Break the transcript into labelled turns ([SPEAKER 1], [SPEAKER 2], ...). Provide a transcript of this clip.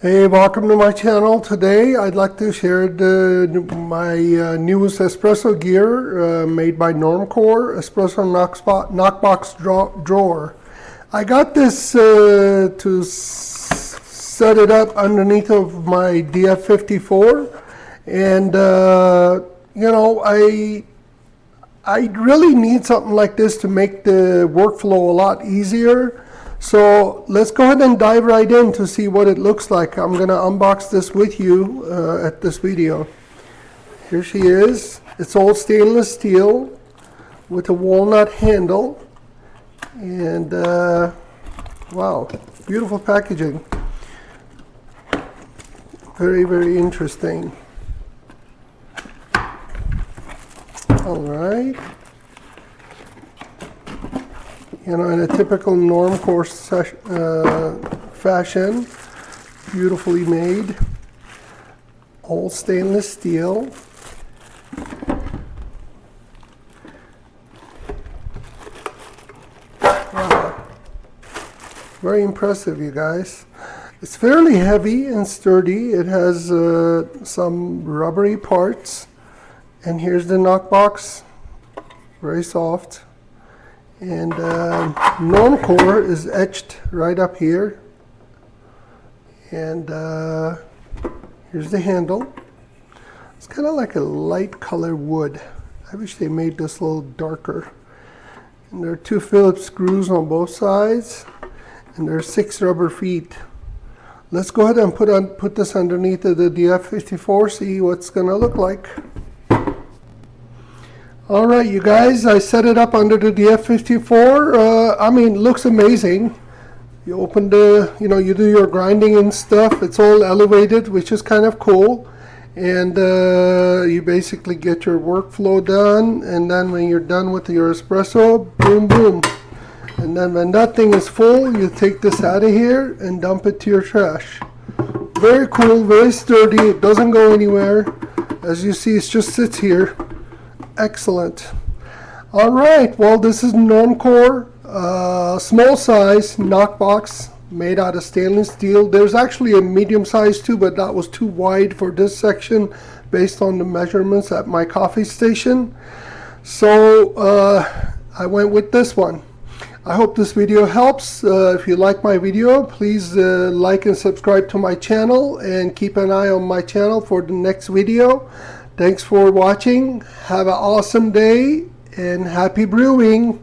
[SPEAKER 1] Hey, welcome to my channel. Today I'd like to share my newest espresso gear made by Normcore Knock Box Drawer. I got this to set it up underneath of my DF54, and you know, I really need something like this to make the workflow a lot easier. So let's go ahead and dive right in to see what it looks like. I'm going to unbox this with you at this video. Here she is. It's all stainless steel with a walnut handle. And wow, beautiful packaging. Very, very interesting. All right. You know, in a typical Normcore fashion, beautifully made, all stainless steel. Wow. Very impressive, you guys. It's fairly heavy and sturdy. It has some rubbery parts. And here's the knockbox, very soft. And Normcore is etched right up here. And here's the handle. It's kind of like a light color wood. I wish they made this a little darker. And there are 2 Phillips screws on both sides. And there are 6 rubber feet. Let's go ahead and put this underneath of the DF54, see what's going to look like. All right, you guys, I set it up under the DF54. I mean, looks amazing. You open the, you know, you do your grinding and stuff. It's all elevated, which is kind of cool. And you basically get your workflow done. And then when you're done with your espresso, boom, boom. And then when that thing is full, you take this out of here and dump it to your trash. Very cool, very sturdy. It doesn't go anywhere. As you see, it just sits here. Excellent. All right, well, this is Normcore small size knockbox made out of stainless steel. There's actually a medium size too, but that was too wide for this section based on the measurements at my coffee station. So I went with this one. I hope this video helps. If you like my video, please like and subscribe to my channel and keep an eye on my channel for the next video. Thanks for watching. Have an awesome day and happy brewing.